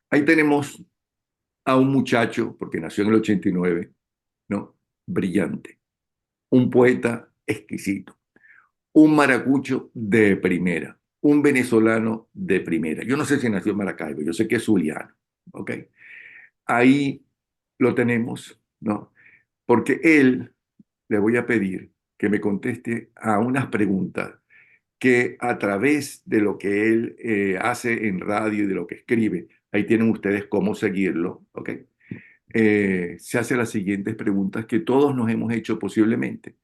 Ahí tenemos a un muchacho, porque nació en el 89, ¿no? Brillante, un poeta exquisito, un maracucho de primera, un venezolano de primera. Yo no sé si nació en Maracaibo, yo sé que es zuliano, ¿ok? Ahí lo tenemos, ¿no? Porque él, le voy a pedir que me conteste a unas preguntas que a través de lo que él hace en radio y de lo que escribe, ahí tienen ustedes cómo seguirlo, ¿ok? Se hace las siguientes preguntas que todos nos hemos hecho posiblemente.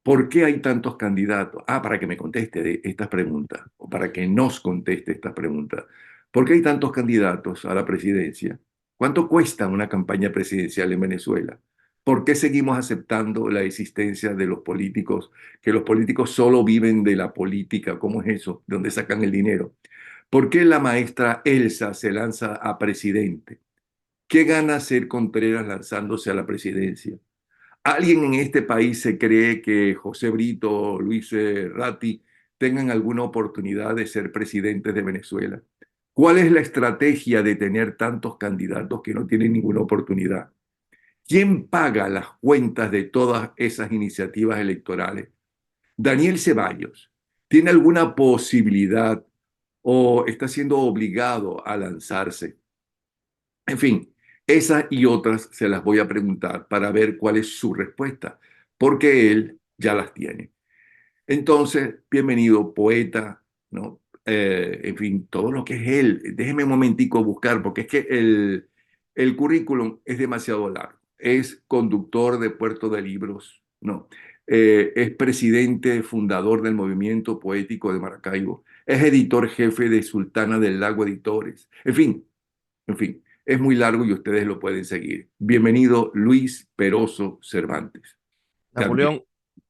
¿Por qué hay tantos candidatos? Ah, para que me conteste de estas preguntas, o para que nos conteste estas preguntas. ¿Por qué hay tantos candidatos a la presidencia? ¿Cuánto cuesta una campaña presidencial en Venezuela? ¿Por qué seguimos aceptando la existencia de los políticos, que los políticos solo viven de la política? ¿Cómo es eso? ¿De dónde sacan el dinero? ¿Por qué la maestra Elsa se lanza a presidente? ¿Qué gana ser Contreras lanzándose a la presidencia? ¿Alguien en este país se cree que José Brito, Luis Ratti tengan alguna oportunidad de ser presidentes de Venezuela? ¿Cuál es la estrategia de tener tantos candidatos que no tienen ninguna oportunidad? ¿Quién paga las cuentas de todas esas iniciativas electorales? Daniel Ceballos, ¿tiene alguna posibilidad o está siendo obligado a lanzarse? En fin, esas y otras se las voy a preguntar para ver cuál es su respuesta, porque él ya las tiene. Entonces, bienvenido, poeta, ¿no? En fin, todo lo que es él. Déjeme un momentico buscar, porque es que el currículum es demasiado largo. Es conductor de Puerto de Libros, ¿no? Es presidente fundador del movimiento poético de Maracaibo. Es editor jefe de Sultana del Lago Editores. En fin, es muy largo y ustedes lo pueden seguir. Bienvenido, Luis Peroso Cervantes. Te admiro.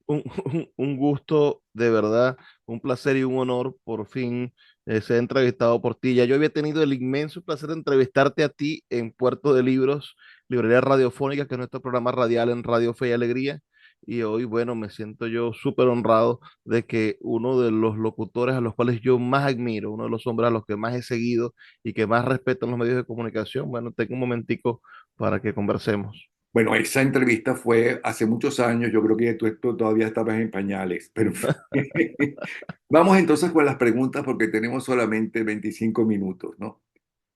Napoleón, un gusto de verdad, un placer y un honor por fin ser entrevistado por ti. Ya yo había tenido el inmenso placer de entrevistarte a ti en Puerto de Libros, Librería Radiofónica, que es nuestro programa radial en Radio Fe y Alegría. Y hoy, bueno, me siento yo súper honrado de que uno de los locutores a los cuales yo más admiro, uno de los hombres a los que más he seguido y que más respeto en los medios de comunicación, bueno, tengo un momentico para que conversemos. Bueno, esa entrevista fue hace muchos años, yo creo que tú todavía estabas en pañales, pero vamos entonces con las preguntas porque tenemos solamente 25 minutos, ¿no?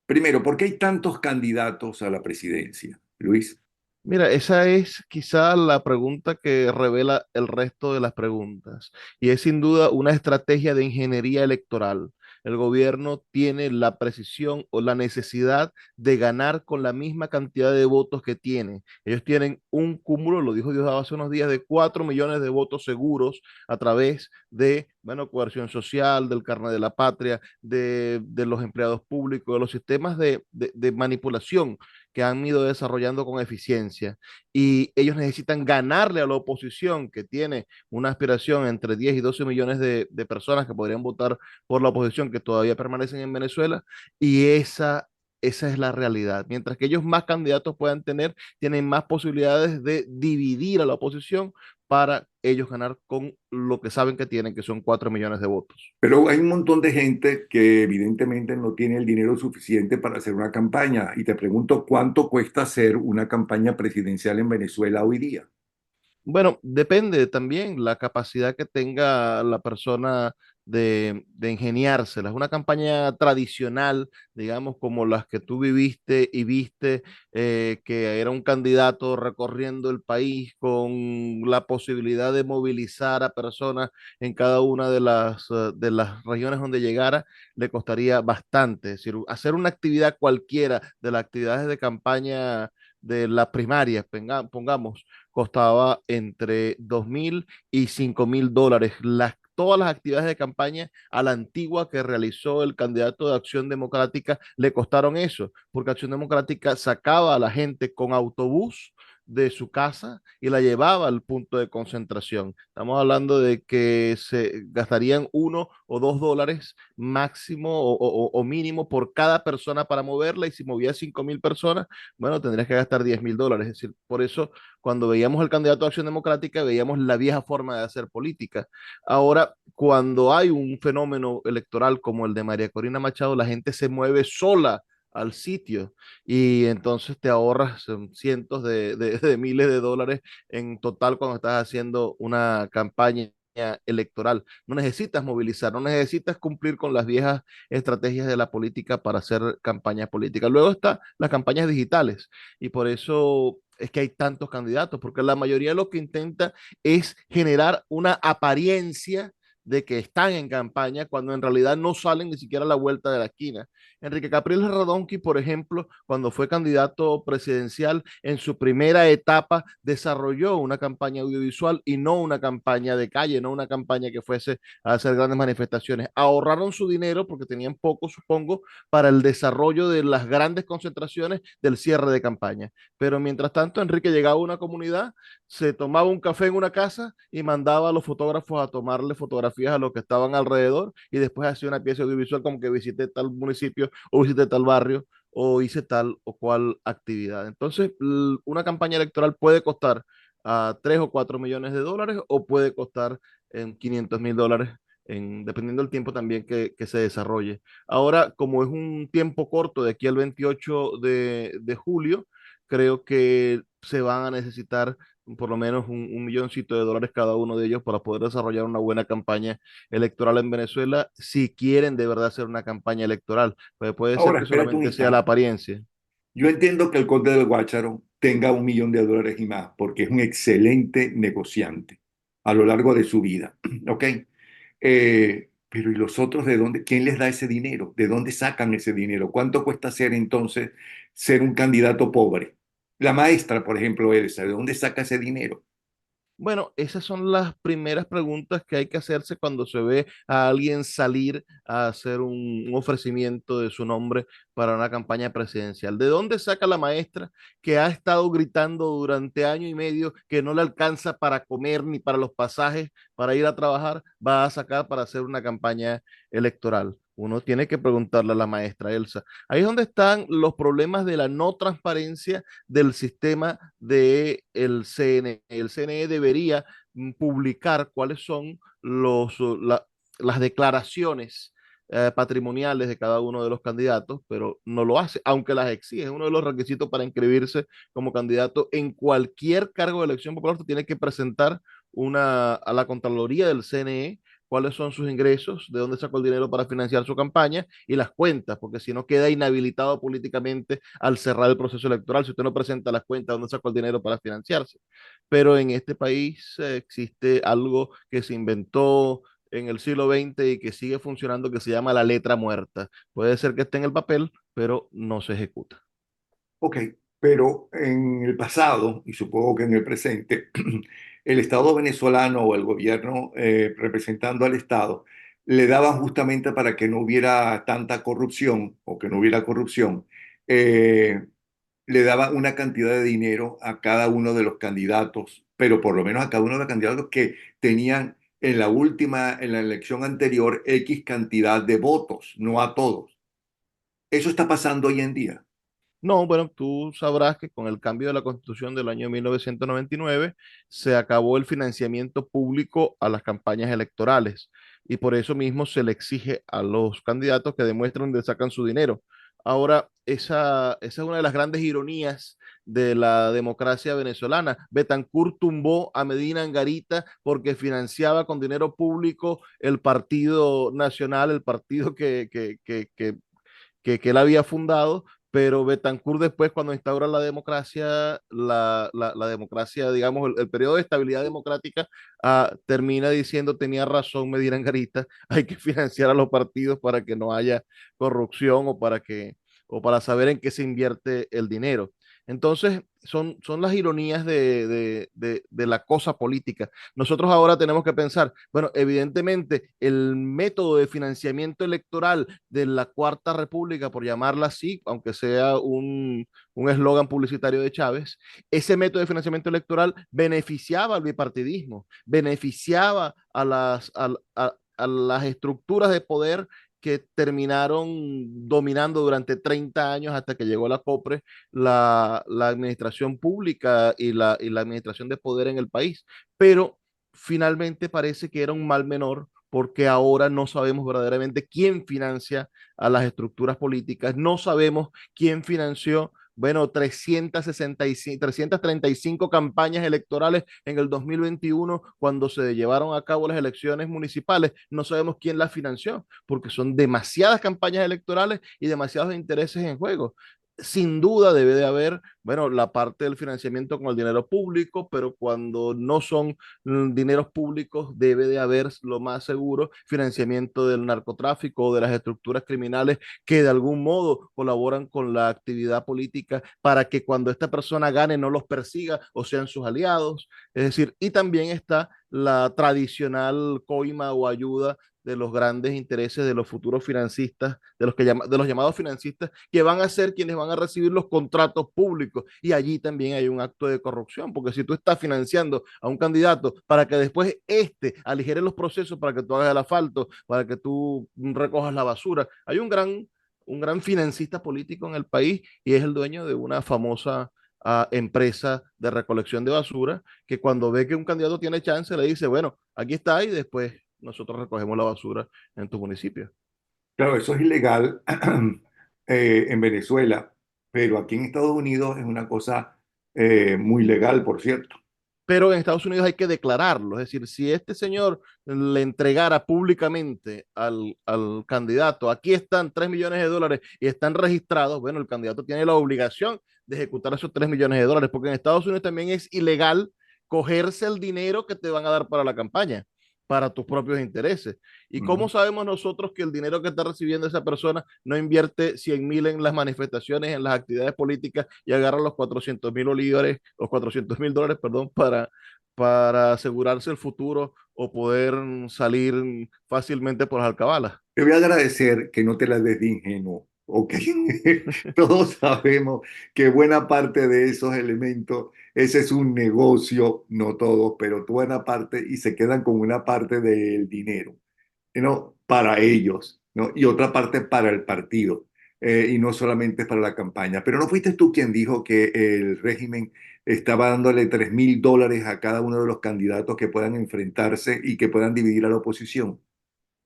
Primero, ¿por qué hay tantos candidatos a la presidencia, Luis? Mira, esa es quizá la pregunta que revela el resto de las preguntas y es sin duda una estrategia de ingeniería electoral. El gobierno tiene la precisión o la necesidad de ganar con la misma cantidad de votos que tiene. Ellos tienen un cúmulo, lo dijo Diosdado hace unos días, de 4 millones de votos seguros a través de, bueno, coerción social, del carnet de la patria, de los empleados públicos, de los sistemas de manipulación que han ido desarrollando con eficiencia y ellos necesitan ganarle a la oposición que tiene una aspiración entre 10 y 12 millones de personas que podrían votar por la oposición que todavía permanecen en Venezuela y esa es la realidad. Mientras que ellos más candidatos puedan tener, tienen más posibilidades de dividir a la oposición para ellos ganar con lo que saben que tienen, que son 4 millones de votos. Pero hay un montón de gente que evidentemente no tiene el dinero suficiente para hacer una campaña. Y te pregunto, ¿cuánto cuesta hacer una campaña presidencial en Venezuela hoy día? Bueno, depende también la capacidad que tenga la persona de ingeniárselas. Una campaña tradicional, digamos, como las que tú viviste y viste, que era un candidato recorriendo el país con la posibilidad de movilizar a personas en cada una de las regiones donde llegara, le costaría bastante. Es decir, hacer una actividad cualquiera de las actividades de campaña de las primarias, pongamos costaba entre 2.000 y 5.000 dólares. Todas las actividades de campaña a la antigua que realizó el candidato de Acción Democrática le costaron eso, porque Acción Democrática sacaba a la gente con autobús de su casa y la llevaba al punto de concentración. Estamos hablando de que se gastarían $1 o $2 máximo o mínimo por cada persona para moverla y si movía 5.000 personas, bueno, tendrías que gastar $10.000. Es decir, por eso cuando veíamos al candidato de Acción Democrática, veíamos la vieja forma de hacer política. Ahora, cuando hay un fenómeno electoral como el de María Corina Machado, la gente se mueve sola al sitio y entonces te ahorras cientos de miles de dólares en total cuando estás haciendo una campaña electoral. No necesitas movilizar, no necesitas cumplir con las viejas estrategias de la política para hacer campañas políticas. Luego están las campañas digitales y por eso es que hay tantos candidatos, porque la mayoría lo que intenta es generar una apariencia de que están en campaña cuando en realidad no salen ni siquiera a la vuelta de la esquina. Enrique Capriles Radonqui, por ejemplo, cuando fue candidato presidencial, en su primera etapa desarrolló una campaña audiovisual y no una campaña de calle, no una campaña que fuese a hacer grandes manifestaciones. Ahorraron su dinero porque tenían poco, supongo, para el desarrollo de las grandes concentraciones del cierre de campaña. Pero mientras tanto, Enrique llegaba a una comunidad, se tomaba un café en una casa y mandaba a los fotógrafos a tomarle fotografías a los que estaban alrededor y después hacía una pieza audiovisual como que visité tal municipio o visité tal barrio o hice tal o cual actividad. Entonces, una campaña electoral puede costar a 3 o 4 millones de dólares o puede costar en 500.000 dólares, dependiendo del tiempo también que se desarrolle. Ahora, como es un tiempo corto de aquí al 28 de julio, creo que se van a necesitar por lo menos un milloncito de dólares cada uno de ellos para poder desarrollar una buena campaña electoral en Venezuela, si quieren de verdad hacer una campaña electoral. Pues puede ser Ahora, que espérate un solamente sea la instante. apariencia. Yo entiendo que el conde del Guácharo tenga 1 millón de dólares y más, porque es un excelente negociante a lo largo de su vida. ¿Ok? Pero ¿y los otros de dónde? ¿Quién les da ese dinero? ¿De dónde sacan ese dinero? ¿Cuánto cuesta ser entonces ser un candidato pobre? La maestra, por ejemplo, Elsa, ¿de dónde saca ese dinero? Bueno, esas son las primeras preguntas que hay que hacerse cuando se ve a alguien salir a hacer un ofrecimiento de su nombre para una campaña presidencial. ¿De dónde saca la maestra que ha estado gritando durante año y medio que no le alcanza para comer ni para los pasajes para ir a trabajar? Va a sacar para hacer una campaña electoral. Uno tiene que preguntarle a la maestra Elsa. Ahí es donde están los problemas de la no transparencia del sistema del CNE. El CNE debería publicar cuáles son las declaraciones patrimoniales de cada uno de los candidatos, pero no lo hace, aunque las exige. Es uno de los requisitos para inscribirse como candidato en cualquier cargo de elección popular. Usted tiene que presentar a la Contraloría del CNE cuáles son sus ingresos, de dónde sacó el dinero para financiar su campaña y las cuentas, porque si no queda inhabilitado políticamente al cerrar el proceso electoral, si usted no presenta las cuentas, dónde sacó el dinero para financiarse. Pero en este país existe algo que se inventó en el siglo XX y que sigue funcionando, que se llama la letra muerta. Puede ser que esté en el papel, pero no se ejecuta. Ok, pero en el pasado, y supongo que en el presente, el Estado venezolano o el gobierno representando al Estado le daban justamente para que no hubiera tanta corrupción o que no hubiera corrupción, eh, le daban una cantidad de dinero a cada uno de los candidatos, pero por lo menos a cada uno de los candidatos que tenían en la última, en la elección anterior, X cantidad de votos, no a todos. Eso está pasando hoy en día. No, bueno, tú sabrás que con el cambio de la Constitución del año 1999 se acabó el financiamiento público a las campañas electorales y por eso mismo se le exige a los candidatos que demuestren de sacan su dinero. Ahora, esa es una de las grandes ironías de la democracia venezolana. Betancourt tumbó a Medina Angarita porque financiaba con dinero público el Partido Nacional, el partido que él había fundado, pero Betancourt después, cuando instaura la democracia, la democracia, digamos, el periodo de estabilidad democrática, termina diciendo, tenía razón Medina Angarita, hay que financiar a los partidos para que no haya corrupción o para saber en qué se invierte el dinero. Entonces, son las ironías de la cosa política. Nosotros ahora tenemos que pensar, bueno, evidentemente el método de financiamiento electoral de la Cuarta República, por llamarla así, aunque sea un eslogan publicitario de Chávez, ese método de financiamiento electoral beneficiaba al bipartidismo, beneficiaba a las estructuras de poder que terminaron dominando durante 30 años hasta que llegó la COPRE, la administración pública y la administración de poder en el país. Pero finalmente parece que era un mal menor porque ahora no sabemos verdaderamente quién financia a las estructuras políticas, no sabemos quién financió, bueno, 335 campañas electorales en el 2021 cuando se llevaron a cabo las elecciones municipales. No sabemos quién las financió, porque son demasiadas campañas electorales y demasiados intereses en juego. Sin duda debe de haber, bueno, la parte del financiamiento con el dinero público, pero cuando no son dineros públicos debe de haber, lo más seguro, financiamiento del narcotráfico o de las estructuras criminales que de algún modo colaboran con la actividad política para que cuando esta persona gane no los persiga o sean sus aliados. Es decir, y también está la tradicional coima o ayuda de los grandes intereses de los futuros financistas, de los llamados financistas, que van a ser quienes van a recibir los contratos públicos. Y allí también hay un acto de corrupción, porque si tú estás financiando a un candidato para que después aligere los procesos, para que tú hagas el asfalto, para que tú recojas la basura, hay un gran financista político en el país y es el dueño de una famosa empresa de recolección de basura que cuando ve que un candidato tiene chance le dice, bueno, aquí está y después nosotros recogemos la basura en tu municipio. Claro, eso es ilegal en Venezuela, pero aquí en Estados Unidos es una cosa muy legal, por cierto. Pero en Estados Unidos hay que declararlo, es decir, si este señor le entregara públicamente al candidato, aquí están 3 millones de dólares y están registrados, bueno, el candidato tiene la obligación de ejecutar esos 3 millones de dólares, porque en Estados Unidos también es ilegal cogerse el dinero que te van a dar para la campaña, para tus propios intereses. ¿Y cómo Ujú. sabemos nosotros que el dinero que está recibiendo esa persona no invierte 100.000 en las manifestaciones, en las actividades políticas y agarra los 400.000 bolívares, los 400.000 dólares, perdón, para asegurarse el futuro o poder salir fácilmente por las alcabalas? Te voy a agradecer que no te la des de ingenuo, ¿ok? Todos sabemos que buena parte de esos elementos, ese es un negocio, no todos, pero buena parte, y se quedan con una parte del dinero, ¿no? Para ellos, ¿no? Y otra parte para el partido, y no solamente para la campaña. Pero no fuiste tú quien dijo que el régimen estaba dándole $3.000 a cada uno de los candidatos que puedan enfrentarse y que puedan dividir a la oposición.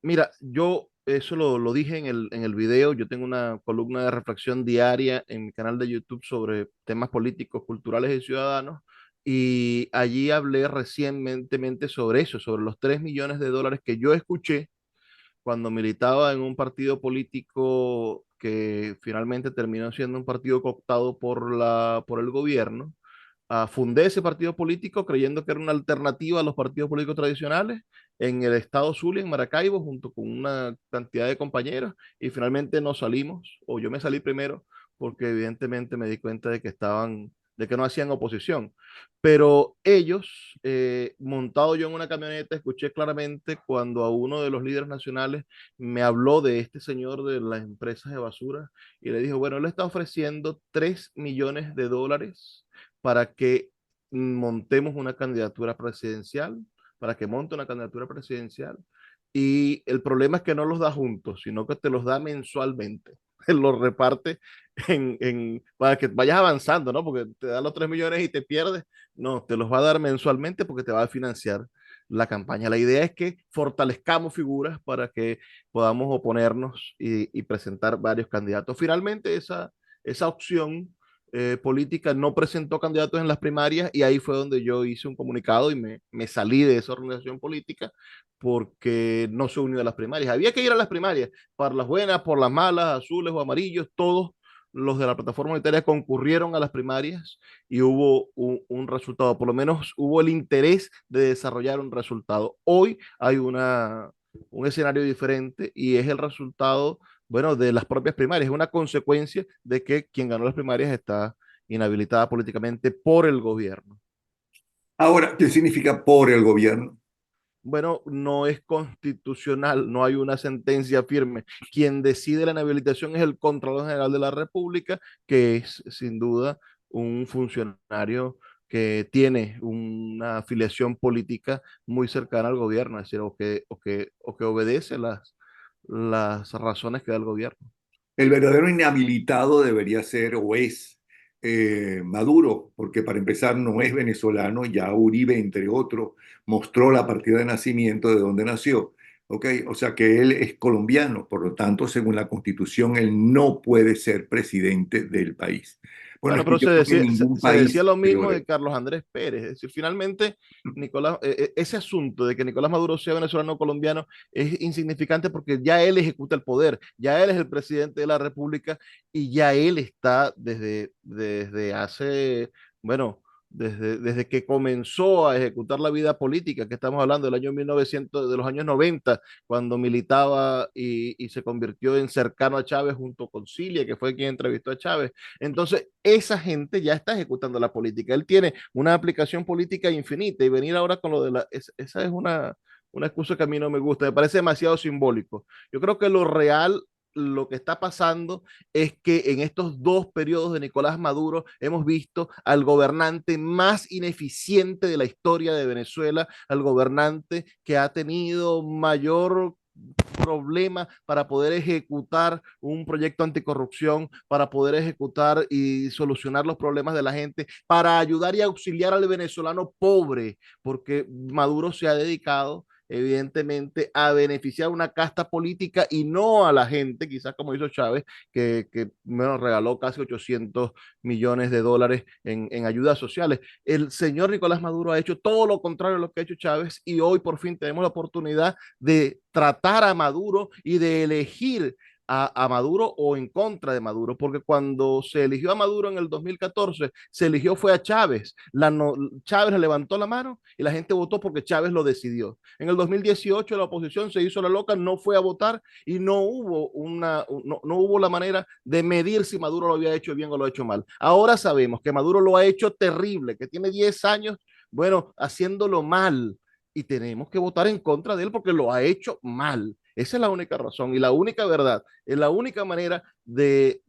Mira, yo eso lo dije en el video, yo tengo una columna de reflexión diaria en mi canal de YouTube sobre temas políticos, culturales y ciudadanos, y allí hablé recientemente sobre eso, sobre los 3 millones de dólares que yo escuché cuando militaba en un partido político que finalmente terminó siendo un partido cooptado por el gobierno. Fundé ese partido político creyendo que era una alternativa a los partidos políticos tradicionales en el estado Zulia, en Maracaibo, junto con una cantidad de compañeros, y finalmente nos salimos, o yo me salí primero, porque evidentemente me di cuenta de que de que no hacían oposición. Pero ellos, montado yo en una camioneta, escuché claramente cuando a uno de los líderes nacionales me habló de este señor de las empresas de basura y le dijo, bueno, él está ofreciendo 3 millones de dólares para que montemos una candidatura presidencial, para que monte una candidatura presidencial. Y el problema es que no los da juntos, sino que te los da mensualmente. Los reparte para que vayas avanzando, ¿no? Porque te da los 3 millones y te pierdes. No, te los va a dar mensualmente porque te va a financiar la campaña. La idea es que fortalezcamos figuras para que podamos oponernos y presentar varios candidatos. Finalmente, esa opción política no presentó candidatos en las primarias y ahí fue donde yo hice un comunicado y me salí de esa organización política porque no se unió a las primarias. Había que ir a las primarias, por las buenas, por las malas, azules o amarillos, todos los de la plataforma unitaria concurrieron a las primarias y hubo un resultado, por lo menos hubo el interés de desarrollar un resultado. Hoy hay un escenario diferente y es el resultado, bueno, de las propias primarias, es una consecuencia de que quien ganó las primarias está inhabilitada políticamente por el gobierno. Ahora, ¿qué significa por el gobierno? Bueno, no es constitucional, no hay una sentencia firme. Quien decide la inhabilitación es el Contralor General de la República, que es sin duda un funcionario que tiene una afiliación política muy cercana al gobierno, es decir, o que obedece las razones que da el gobierno. El verdadero inhabilitado debería ser o es Maduro, porque para empezar no es venezolano, ya Uribe, entre otros, mostró la partida de nacimiento de donde nació. ¿ok? O sea que él es colombiano, por lo tanto, según la Constitución, él no puede ser presidente del país. Bueno, es Bueno, que pero yo creo que ningún se decía país, lo mismo señores. de Carlos Andrés Pérez. Es decir, finalmente, ese asunto de que Nicolás Maduro sea venezolano o colombiano es insignificante porque ya él ejecuta el poder, ya él es el presidente de la República y ya él está desde hace, bueno, desde que comenzó a ejecutar la vida política, que estamos hablando del año 1900, de los años 90, cuando militaba y se convirtió en cercano a Chávez junto con Cilia, que fue quien entrevistó a Chávez. Entonces, esa gente ya está ejecutando la política. Él tiene una aplicación política infinita y venir ahora con lo de esa es una excusa que a mí no me gusta, me parece demasiado simbólico. Yo creo que lo real, lo que está pasando es que en estos dos periodos de Nicolás Maduro hemos visto al gobernante más ineficiente de la historia de Venezuela, al gobernante que ha tenido mayor problema para poder ejecutar un proyecto anticorrupción, para poder ejecutar y solucionar los problemas de la gente, para ayudar y auxiliar al venezolano pobre, porque Maduro se ha dedicado evidentemente a beneficiar una casta política y no a la gente, quizás como hizo Chávez, que bueno, regaló casi 800 millones de dólares en ayudas sociales. El señor Nicolás Maduro ha hecho todo lo contrario a lo que ha hecho Chávez y hoy por fin tenemos la oportunidad de tratar a Maduro y de elegir a Maduro o en contra de Maduro, porque cuando se eligió a Maduro en el 2014, se eligió fue a Chávez. Chávez le levantó la mano y la gente votó porque Chávez lo decidió. En el 2018 la oposición se hizo la loca, no fue a votar y no hubo la manera de medir si Maduro lo había hecho bien o lo ha hecho mal. Ahora sabemos que Maduro lo ha hecho terrible, que tiene 10 años, bueno, haciéndolo mal y tenemos que votar en contra de él porque lo ha hecho mal. Esa es la única razón y la única verdad. Es la única manera de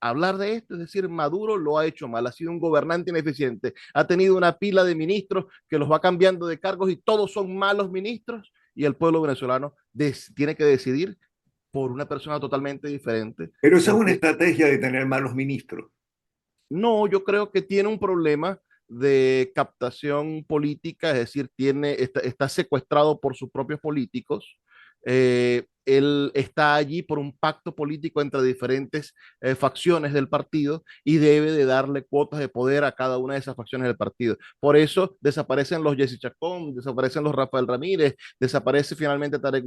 hablar de esto, es decir, Maduro lo ha hecho mal, ha sido un gobernante ineficiente, ha tenido una pila de ministros que los va cambiando de cargos y todos son malos ministros y el pueblo venezolano tiene que decidir por una persona totalmente diferente, Pero esa es una porque estrategia de tener malos ministros. no, yo creo que tiene un problema de captación política, es decir, está secuestrado por sus propios políticos. Él está allí por un pacto político entre diferentes facciones del partido y debe de darle cuotas de poder a cada una de esas facciones del partido. Por eso desaparecen los Jesse Chacón, desaparecen los Rafael Ramírez, desaparece finalmente Tarek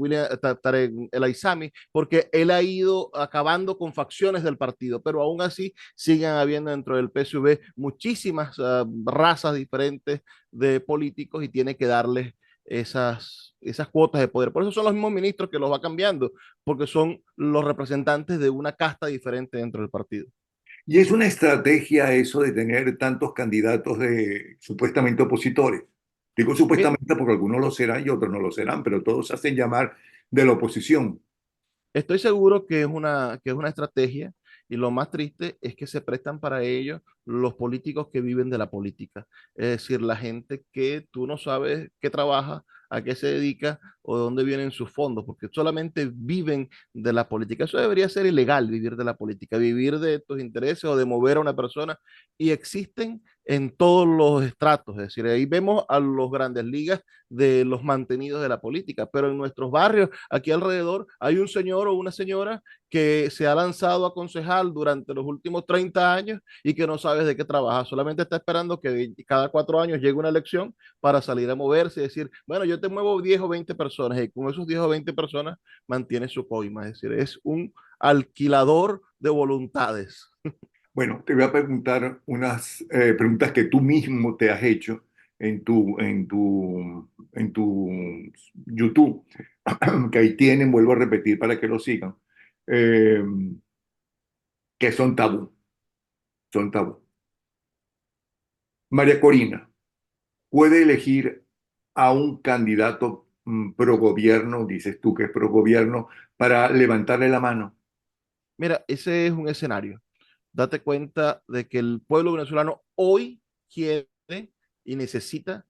El Aizami, porque él ha ido acabando con facciones del partido, pero aún así siguen habiendo dentro del PSV muchísimas razas diferentes de políticos y tiene que darles esas cuotas de poder. Por eso son los mismos ministros que los va cambiando, porque son los representantes de una casta diferente dentro del partido. Y es una estrategia eso de tener tantos candidatos de supuestamente opositores. Digo Mira, supuestamente porque algunos lo serán y otros no lo serán, pero todos se hacen llamar de la oposición. estoy seguro que es una estrategia y lo más triste es que se prestan para ello los políticos que viven de la política. Es decir, la gente que tú no sabes qué trabaja, a qué se dedica o de dónde vienen sus fondos, porque solamente viven de la política. Eso debería ser ilegal, vivir de la política, vivir de tus intereses o de mover a una persona. Y existen en todos los estratos, es decir, ahí vemos a los grandes ligas de los mantenidos de la política, pero en nuestros barrios, aquí alrededor, hay un señor o una señora que se ha lanzado a concejal durante los últimos 30 años y que no sabes de qué trabaja, solamente está esperando que cada 4 años llegue una elección para salir a moverse y decir, bueno, yo te muevo 10 o 20 personas y con esos 10 o 20 personas mantiene su coima, es decir, es un alquilador de voluntades. Bueno, te voy a preguntar unas preguntas que tú mismo te has hecho en tu YouTube, que ahí tienen, vuelvo a repetir para que lo sigan, eh, que son tabú. María Corina, ¿puede elegir a un candidato pro gobierno, dices tú que es pro gobierno, para levantarle la mano? Mira, ese es un escenario. Date cuenta de que el pueblo venezolano hoy quiere y necesita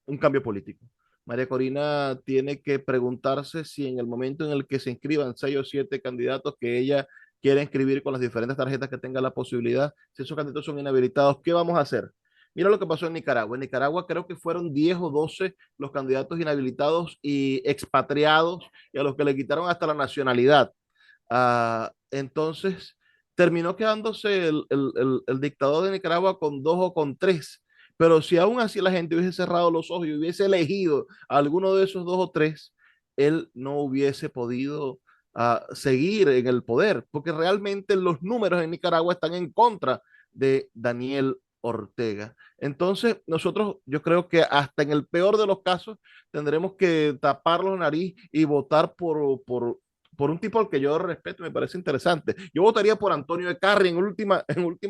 un cambio político. María Corina tiene que preguntarse si en el momento en el que se inscriban 6 o 7 candidatos que ella quiere inscribir con las diferentes tarjetas que tenga la posibilidad, si esos candidatos son inhabilitados, ¿qué vamos a hacer? Mira lo que pasó en Nicaragua. En Nicaragua creo que fueron 10 o 12 los candidatos inhabilitados y expatriados y a los que le quitaron hasta la nacionalidad. Entonces, terminó quedándose el dictador de Nicaragua con dos o con tres. Pero si aún así la gente hubiese cerrado los ojos y hubiese elegido a alguno de esos dos o tres, él no hubiese podido seguir en el poder, porque realmente los números en Nicaragua están en contra de Daniel Ortega. Entonces, nosotros, yo creo que hasta en el peor de los casos, tendremos que tapar la nariz y votar por un tipo al que yo respeto, me parece interesante. Yo votaría por Antonio Ecarri en última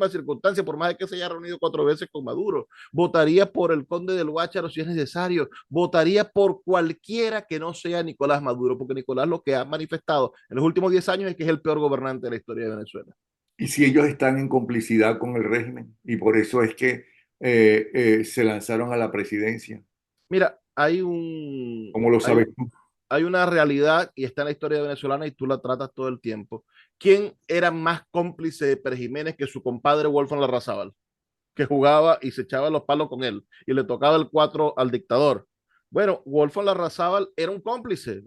circunstancia, por más de que se haya reunido 4 veces con Maduro. Votaría por el conde del Guácharo si es necesario. Votaría por cualquiera que no sea Nicolás Maduro, porque Nicolás lo que ha manifestado en los últimos 10 años es que es el peor gobernante de la historia de Venezuela. Y si ellos están en complicidad con el régimen, y por eso es que se lanzaron a la presidencia, Mira, ¿cómo lo sabes tú? hay una realidad y está en la historia venezolana y tú la tratas todo el tiempo. ¿Quién era más cómplice de Pérez Jiménez que su compadre Wolfgang Larrazábal, que jugaba y se echaba los palos con él y le tocaba el 4 al dictador? Bueno, Wolfgang Larrazábal era un cómplice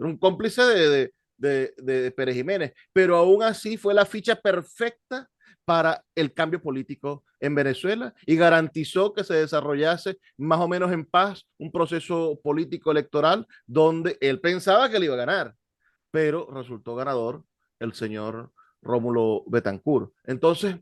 de Pérez Jiménez, pero aún así fue la ficha perfecta para el cambio político en Venezuela y garantizó que se desarrollase más o menos en paz un proceso político electoral donde él pensaba que le iba a ganar, pero resultó ganador el señor Rómulo Betancourt. Entonces,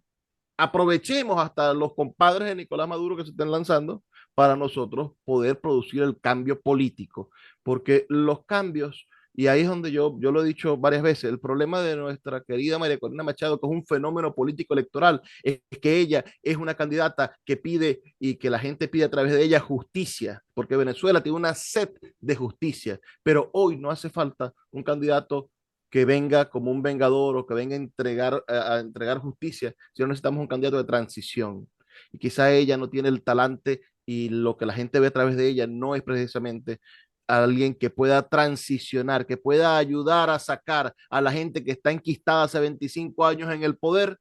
aprovechemos hasta los compadres de Nicolás Maduro que se estén lanzando para nosotros poder producir el cambio político, porque los cambios, y ahí es donde yo lo he dicho varias veces, el problema de nuestra querida María Corina Machado, que es un fenómeno político electoral, es que ella es una candidata que pide y que la gente pide a través de ella justicia, porque Venezuela tiene una sed de justicia, pero hoy no hace falta un candidato que venga como un vengador o que venga a entregar justicia, si no necesitamos un candidato de transición. Y quizá ella no tiene el talante y lo que la gente ve a través de ella no es precisamente alguien que pueda transicionar, que pueda ayudar a sacar a la gente que está enquistada hace 25 años en el poder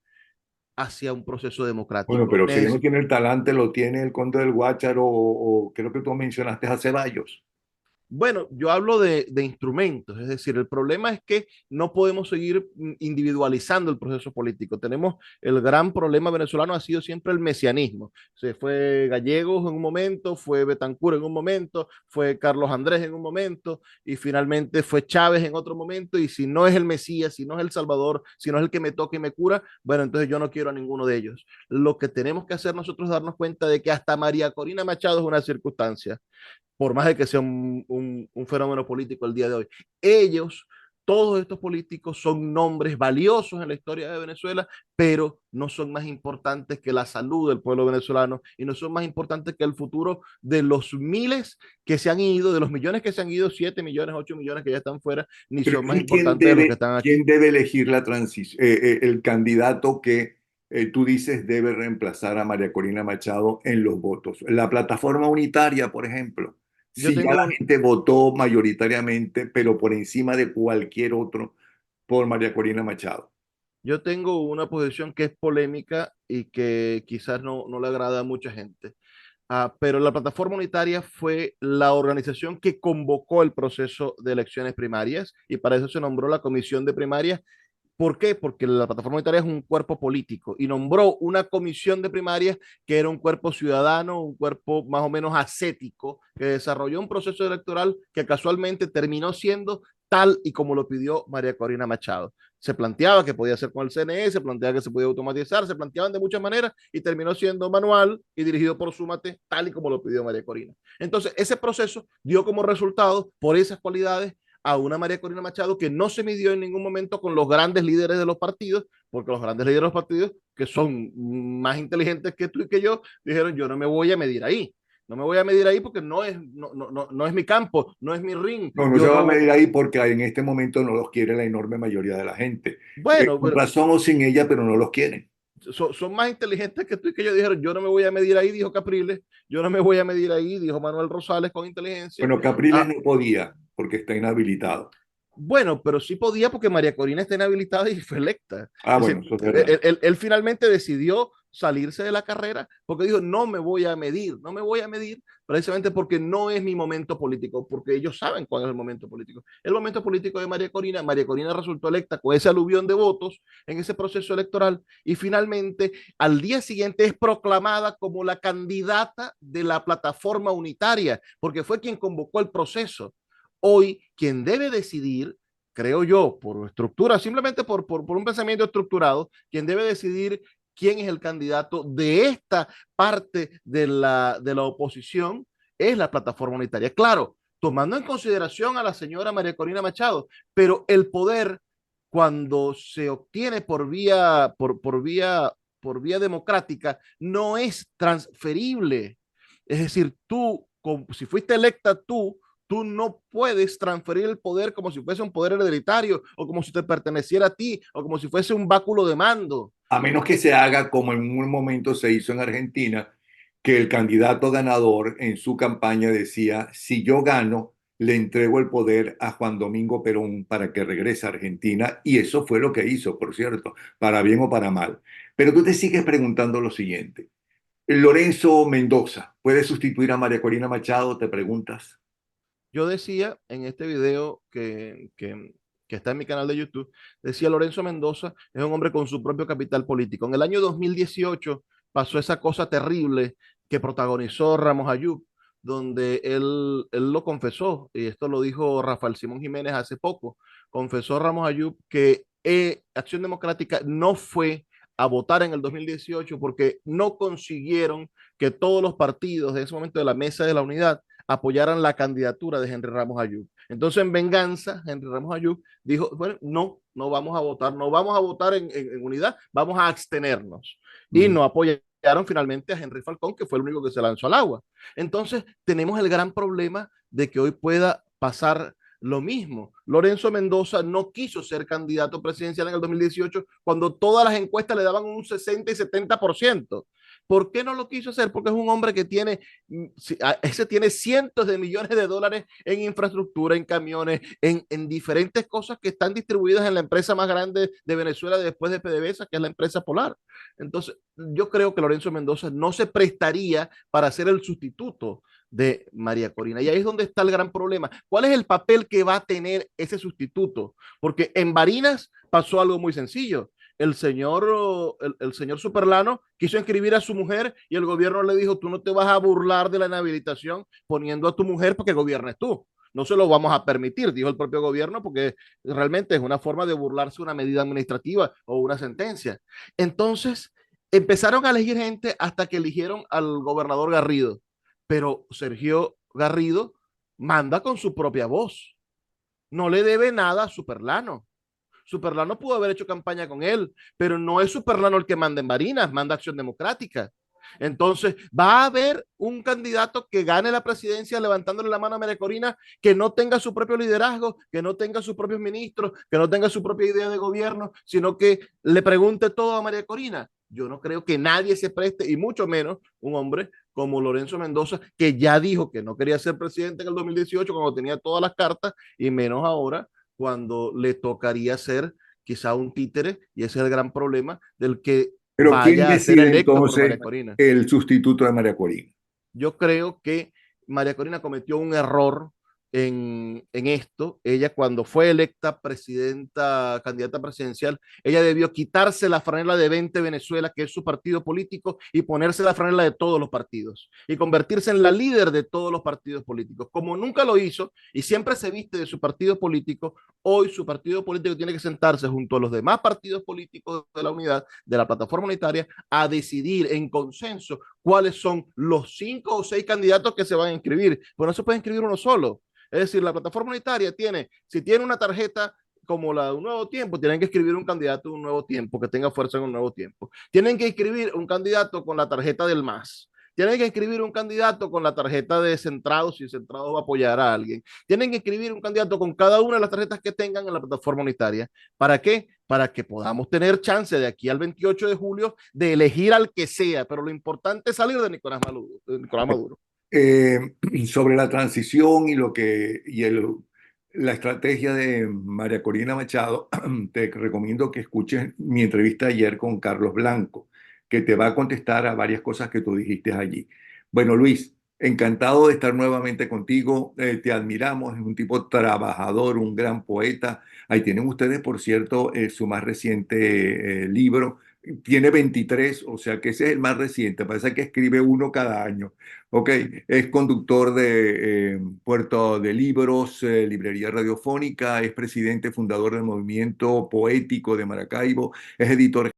hacia un proceso Bueno, democrático. pero si él no tiene el talante, lo tiene el conde del Guácharo o creo que tú mencionaste a Ceballos. Bueno, yo hablo de instrumentos, es decir, el problema es que no podemos seguir individualizando el proceso político. Tenemos el gran problema venezolano ha sido siempre el mesianismo. Se fue Gallegos en un momento, fue Betancur en un momento, fue Carlos Andrés en un momento y finalmente fue Chávez en otro momento. Y si no es el Mesías, si no es el Salvador, si no es el que me toca y me cura, bueno, entonces yo no quiero a ninguno de ellos. Lo que tenemos que hacer nosotros es darnos cuenta de que hasta María Corina Machado es una circunstancia por más de que sea un fenómeno político el día de hoy. Ellos, todos estos políticos son nombres valiosos en la historia de Venezuela, pero no son más importantes que la salud del pueblo venezolano y no son más importantes que el futuro de los miles que se han ido, de los millones que se han ido, 7 millones, 8 millones que ya están fuera, ni Pero son más entonces, importantes de los que están quién aquí. debe elegir la transición, el candidato que tú dices debe reemplazar a María Corina Machado en los votos? La plataforma unitaria, por ejemplo, Yo si ya tengo la un, gente votó mayoritariamente, pero por encima de cualquier otro, por María Corina Machado. yo tengo una posición que es polémica y que quizás no le agrada a mucha gente. Pero la plataforma unitaria fue la organización que convocó el proceso de elecciones primarias y para eso se nombró la comisión de primarias. ¿Por qué? Porque la plataforma unitaria es un cuerpo político y nombró una comisión de primarias que era un cuerpo ciudadano, un cuerpo más o menos ascético, que desarrolló un proceso electoral que casualmente terminó siendo tal y como lo pidió María Corina Machado. Se planteaba que podía ser con el CNE, se planteaba que se podía automatizar, se planteaban de muchas maneras y terminó siendo manual y dirigido por Súmate, tal y como lo pidió María Corina. Entonces, ese proceso dio como resultado, por esas cualidades, a una María Corina Machado que no se midió en ningún momento con los grandes líderes de los partidos, porque los grandes líderes de los partidos, que son más inteligentes que tú y que yo, dijeron, yo no me voy a medir ahí. No me voy a medir ahí porque no es mi campo, no es mi ring. No, no se Yo va a no. medir ahí porque en este momento no los quiere la enorme mayoría de la gente. Bueno, Con pero razón o sin ella, pero no los quieren. son más inteligentes que tú y que yo dijeron, yo no me voy a medir ahí, dijo Capriles, yo no me voy a medir ahí, dijo Manuel Rosales con inteligencia. Bueno, Capriles Ah, no podía porque está inhabilitado. bueno, pero sí podía porque María Corina está inhabilitada y fue electa. Ah, Es bueno, decir, eso es verdad. él finalmente decidió salirse de la carrera porque dijo, no me voy a medir, no me voy a medir precisamente porque no es mi momento político, porque ellos saben cuál es el momento político. El momento político de María Corina resultó electa con ese aluvión de votos en ese proceso electoral y finalmente al día siguiente es proclamada como la candidata de la plataforma unitaria, porque fue quien convocó el proceso. Hoy, quien debe decidir, creo yo, por estructura, simplemente por un pensamiento estructurado, quien debe decidir quién es el candidato de esta parte de la oposición es la plataforma unitaria. Claro, tomando en consideración a la señora María Corina Machado, pero el poder cuando se obtiene por vía democrática no es transferible. Es decir, tú, si fuiste electa tú no puedes transferir el poder como si fuese un poder hereditario o como si te perteneciera a ti o como si fuese un báculo de mando. A menos que se haga como en un momento se hizo en Argentina, que el candidato ganador en su campaña decía, si yo gano, le entrego el poder a Juan Domingo Perón para que regrese a Argentina. Y eso fue lo que hizo, por cierto, para bien o para mal. Pero tú te sigues preguntando lo siguiente. Lorenzo Mendoza, ¿puede sustituir a María Corina Machado? Te preguntas. Yo decía en este video que está en mi canal de YouTube, decía Lorenzo Mendoza es un hombre con su propio capital político. En el año 2018 pasó esa cosa terrible que protagonizó Ramos Ayub, donde él lo confesó, y esto lo dijo Rafael Simón Jiménez hace poco, confesó Ramos Ayub que Acción Democrática no fue a votar en el 2018 porque no consiguieron que todos los partidos de ese momento de la mesa de la unidad apoyaran la candidatura de Henry Ramos Ayub. Entonces, en venganza, Henry Ramos Ayub dijo, bueno, no vamos a votar, no vamos a votar en unidad, vamos a abstenernos. Y Mm. no apoyaron finalmente a Henry Falcón, que fue el único que se lanzó al agua. Entonces, tenemos el gran problema de que hoy pueda pasar lo mismo. Lorenzo Mendoza no quiso ser candidato presidencial en el 2018 cuando todas las encuestas le daban un 60 y 70%. ¿Por qué no lo quiso hacer? Porque es un hombre que tiene, ese tiene cientos de millones de dólares en infraestructura, en camiones, en diferentes cosas que están distribuidas en la empresa más grande de Venezuela después de PDVSA, que es la empresa Polar. Entonces, yo creo que Lorenzo Mendoza no se prestaría para ser el sustituto de María Corina. Y ahí es donde está el gran problema. ¿Cuál es el papel que va a tener ese sustituto? Porque en Barinas pasó algo muy sencillo. El señor Superlano quiso inscribir a su mujer y el gobierno le dijo, tú no te vas a burlar de la inhabilitación poniendo a tu mujer porque gobiernes tú. No se lo vamos a permitir, dijo el propio gobierno, porque realmente es una forma de burlarse de una medida administrativa o una sentencia. Entonces, empezaron a elegir gente hasta que eligieron al gobernador Garrido, pero Sergio Garrido manda con su propia voz. No le debe nada a Superlano. Superlano pudo haber hecho campaña con él, pero no es Superlano el que manda en Barinas, manda Acción Democrática. Entonces, va a haber un candidato que gane la presidencia levantándole la mano a María Corina, que no tenga su propio liderazgo, que no tenga sus propios ministros, que no tenga su propia idea de gobierno, sino que le pregunte todo a María Corina. Yo no creo que nadie se preste, y mucho menos un hombre como Lorenzo Mendoza, que ya dijo que no quería ser presidente en el 2018 cuando tenía todas las cartas, y menos ahora cuando le tocaría ser quizá un títere, y ese es el gran problema del que Pero ¿quién vaya a ser decide electo por entonces María Corina. el sustituto de María Corina? Yo creo que María Corina cometió un error en esto. Ella cuando fue electa presidenta, candidata presidencial, ella debió quitarse la franela de 20 Venezuela, que es su partido político, y ponerse la franela de todos los partidos y convertirse en la líder de todos los partidos políticos. Como nunca lo hizo y siempre se viste de su partido político, hoy su partido político tiene que sentarse junto a los demás partidos políticos de la unidad, de la plataforma unitaria, a decidir en consenso cuáles son los 5 o 6 candidatos que se van a inscribir. Pues no se puede inscribir uno solo. Es decir, la plataforma unitaria tiene, si tiene una tarjeta como la de un nuevo tiempo, tienen que escribir un candidato de un nuevo tiempo, que tenga fuerza en un nuevo tiempo. Tienen que escribir un candidato con la tarjeta del MAS. Tienen que escribir un candidato con la tarjeta de Centrado, si Centrado va a apoyar a alguien. Tienen que escribir un candidato con cada una de las tarjetas que tengan en la plataforma unitaria. ¿Para qué? Para que podamos tener chance de aquí al 28 de julio de elegir al que sea, pero lo importante es salir de Nicolás Maduro. De Nicolás Maduro. Eh, sobre la transición y la estrategia de María Corina Machado, te recomiendo que escuches mi entrevista ayer con Carlos Blanco, que te va a contestar a varias cosas que tú dijiste allí. Bueno, Luis, encantado de estar nuevamente contigo. Te admiramos, es un tipo trabajador, un gran poeta. Ahí tienen ustedes, por cierto, su más reciente libro. Tiene 23, o sea que ese es el más reciente. Parece que escribe uno cada año. Ok, es conductor de Puerto de Libros, Librería Radiofónica, es presidente fundador del Movimiento Poético de Maracaibo, es editor